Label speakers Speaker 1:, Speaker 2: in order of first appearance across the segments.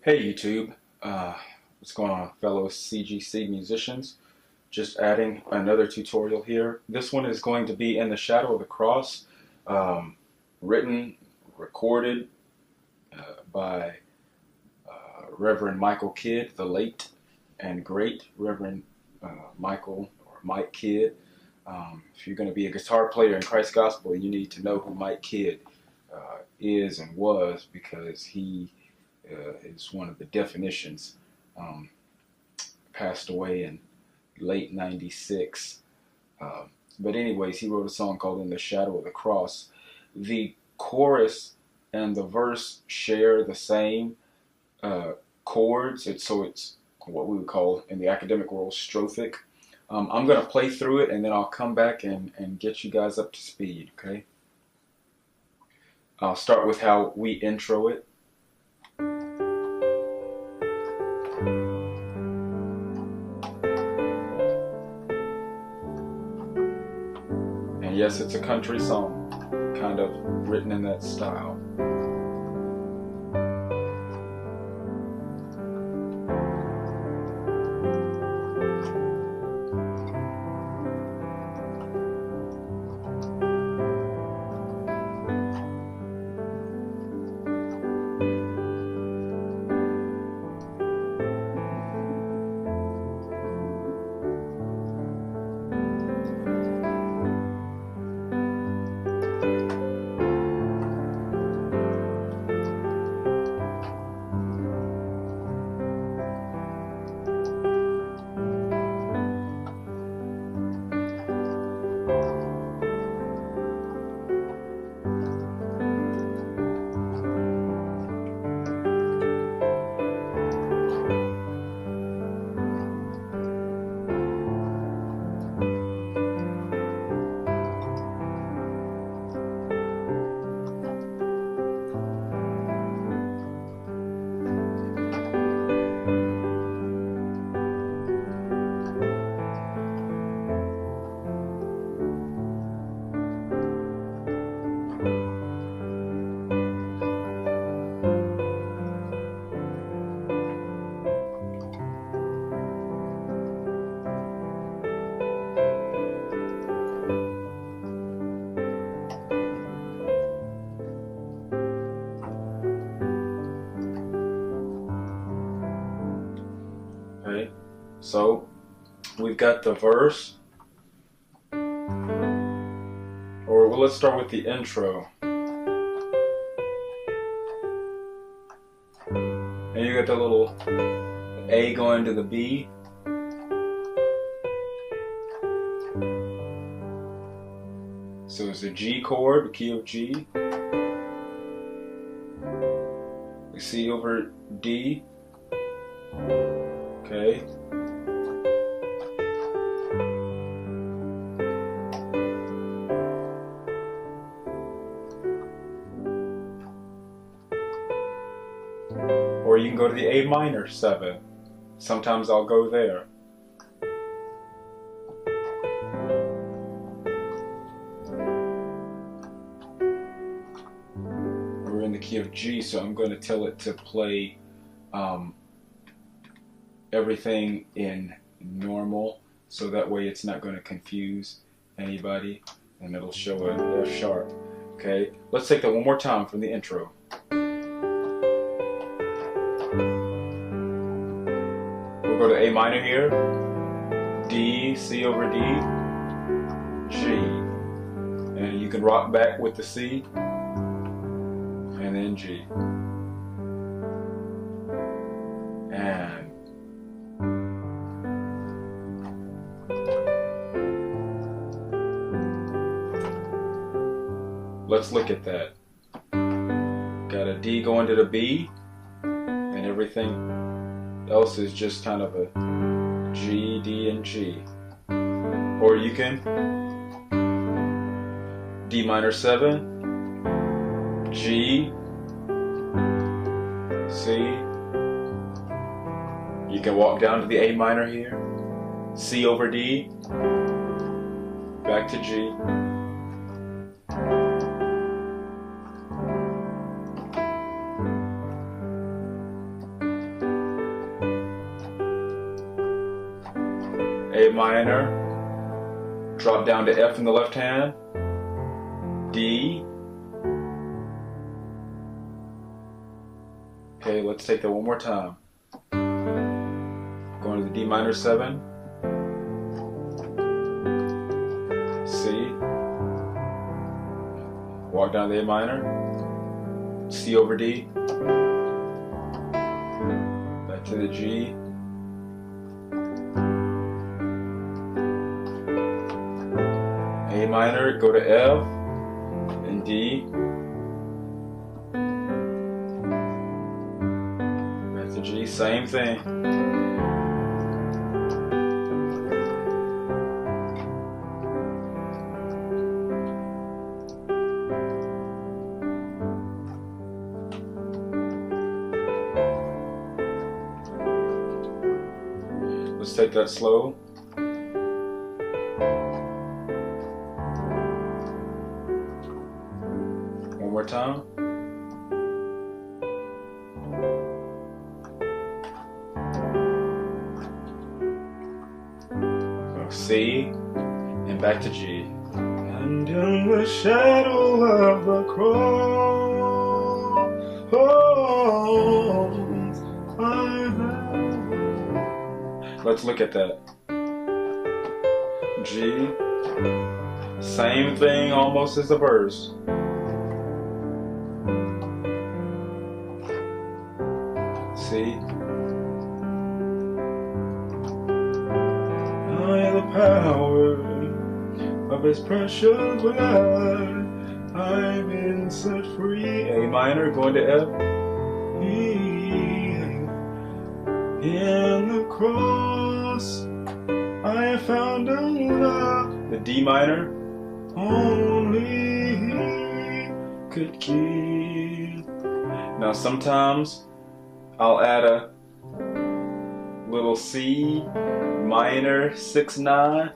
Speaker 1: Hey YouTube, what's going on fellow CGC musicians? Just adding another tutorial here. This one is going to be In the Shadow of the Cross, written, recorded by Reverend Michael Kidd, the late and great Reverend Michael or Mike Kidd. If you're going to be a guitar player in Christ's Gospel, you need to know who Mike Kidd is and was, because he is one of the definitions. Passed away in late '96. But anyways, he wrote a song called In the Shadow of the Cross. The chorus and the verse share the same chords. So it's what we would call in the academic world strophic. I'm going to play through it and then I'll come back and get you guys up to speed, okay? I'll start with how we intro it. And yes, it's a country song, kind of written in that style. Okay, so we've got the verse, or well, let's start with the intro. And you got the little A going to the B. So it's a G chord, the key of G. The C over D. Okay. Or you can go to the A minor 7. Sometimes I'll go there. We're in the key of G, so I'm going to tell it to play everything in normal, so that way it's not going to confuse anybody, and it'll show an F sharp. Okay, let's take that one more time from the intro. We'll go to A minor here, D, C over D, G, and you can rock back with the C, and then G, and Let's look at that. Got a D going to the B, and everything else is just kind of a G, D, and G. Or you can D minor 7, G, C. You can walk down to the A minor here, C over D, back to G. A minor, drop down to F in the left hand, D. Okay, let's take that one more time. Going to the D minor 7, C, walk down to the A minor, C over D, back to the G, A minor, go to F, and D, back to G, same thing. Let's take that slow. One more time. So C and back to G. And in the shadow of the cross, let's look at that. G, same thing almost as the verse. C, by the power of His precious blood, I've been set free. A minor, going to F. In the cross, I have found a love. The D minor, only He could give. Now sometimes I'll add a little C minor 6/9.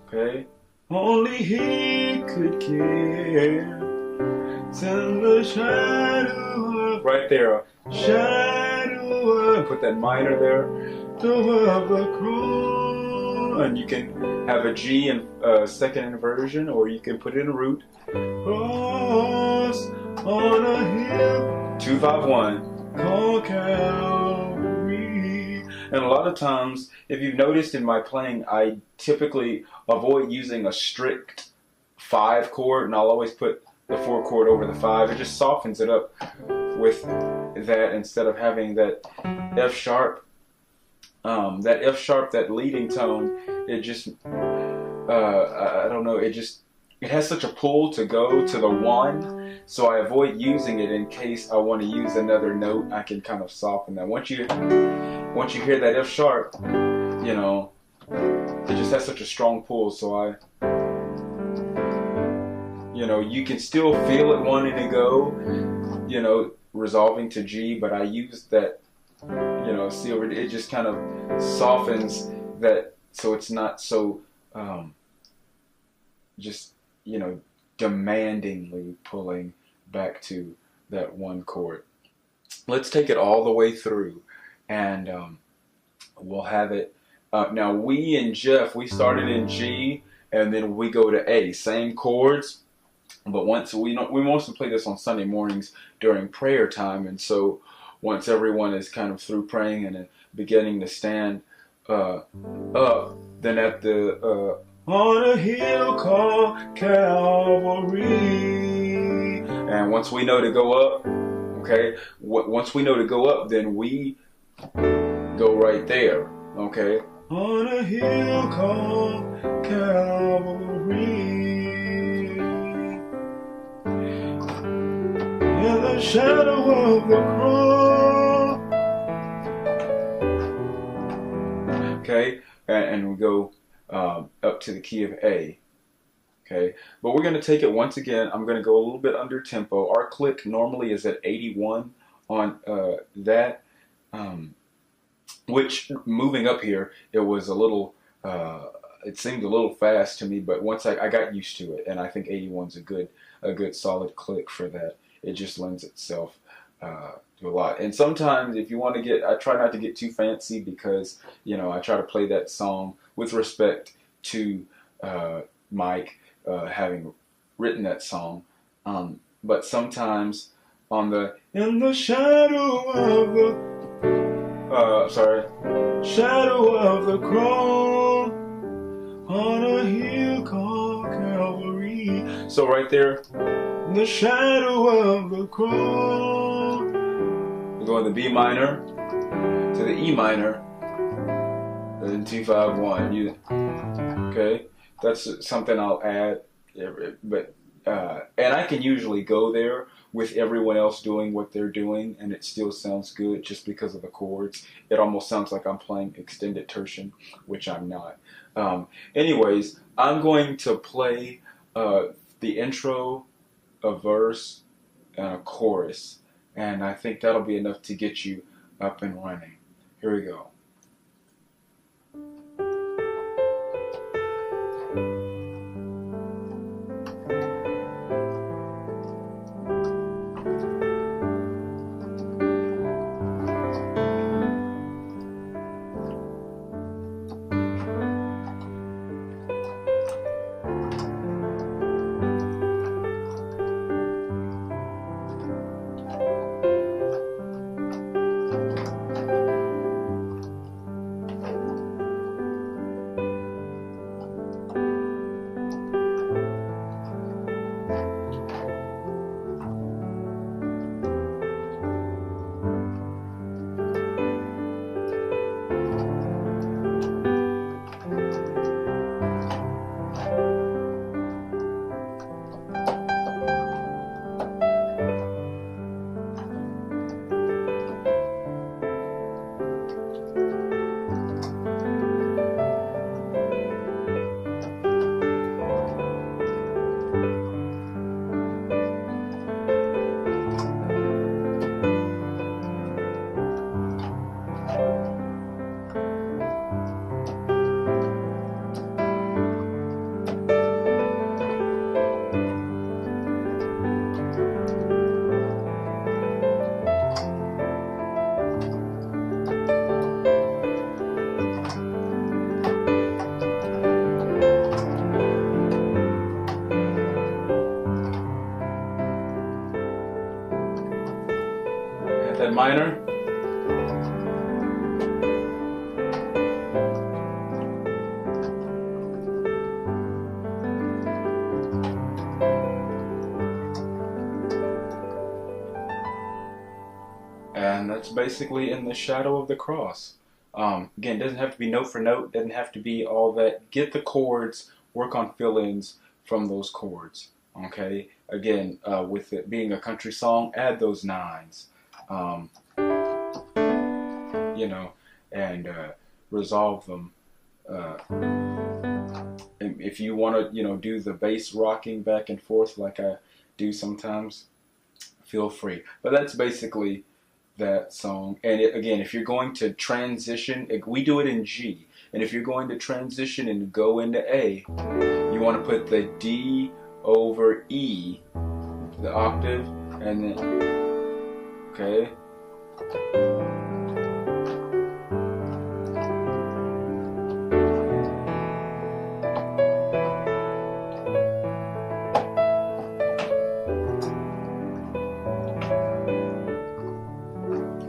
Speaker 1: Okay, only He could give. It's in the shadow, right there, shadow, put that minor there, of the cross, and you can have a G in second inversion, or you can put it in root. Cross on a hill, 2-5-1, called Calvary. And a lot of times, if you've noticed in my playing, I typically avoid using a strict 5 chord, and I'll always put the 4 chord over the 5. It just softens it up with that instead of having that F sharp. That F sharp, that leading tone, it just, I don't know, it has such a pull to go to the 1, so I avoid using it in case I want to use another note. I can kind of soften that. Once you hear that F sharp, you know, it just has such a strong pull, so you know, you can still feel it wanting to go, you know, resolving to G, but I use that, you know, C over D. It just kind of softens that, so it's not so, just, you know, demandingly pulling back to that 1 chord. Let's take it all the way through, and we'll have it. Now, we and Jeff, we started in G, and then we go to A, same chords. But once we mostly play this on Sunday mornings during prayer time, and so once everyone is kind of through praying and beginning to stand up, then at the on a hill called Calvary, and once we know to go up, okay, once we know to go up, then we go right there, okay, on a hill called Calvary, in the shadow of the cross. Okay, and we go up to the key of A. Okay, but we're going to take it once again. I'm going to go a little bit under tempo. Our click normally is at 81 on that, which moving up here, it was a little, it seemed a little fast to me, but once I got used to it, and I think 81's a good solid click for that. It just lends itself to a lot. And sometimes if you want to get, I try not to get too fancy because, you know, I try to play that song with respect to Mike having written that song. But sometimes on the, in the shadow of the, shadow of the cross, on a hill called Calvary. So right there, in the shadow of the cross, we go in the B minor to the E minor, then 2-5-1. Okay, that's something I'll add, but and I can usually go there with everyone else doing what they're doing, and it still sounds good just because of the chords. It almost sounds like I'm playing extended tertian, which I'm not. Anyways, I'm going to play the intro, a verse, and a chorus, and I think that'll be enough to get you up and running. Here we go. That minor. And that's basically in the shadow of the cross. Again, it doesn't have to be note for note, doesn't have to be all that. Get the chords, work on fill-ins from those chords. Okay, again, with it being a country song, add those nines. You know, and resolve them. If you want to, you know, do the bass rocking back and forth like I do sometimes, feel free. But that's basically that song. And again, if you're going to transition, we do it in G. And if you're going to transition and go into A, you want to put the D over E, the octave, and then, okay.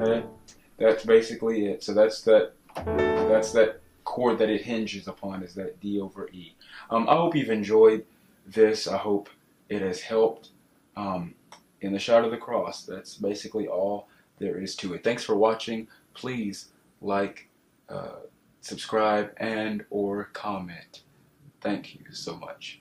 Speaker 1: Okay, that's basically it. So that's that chord that it hinges upon, is that D over E. I hope you've enjoyed this. I hope it has helped. In the shadow of the cross, that's basically all there is to it. Thanks for watching. Please like, subscribe, and or comment. Thank you so much.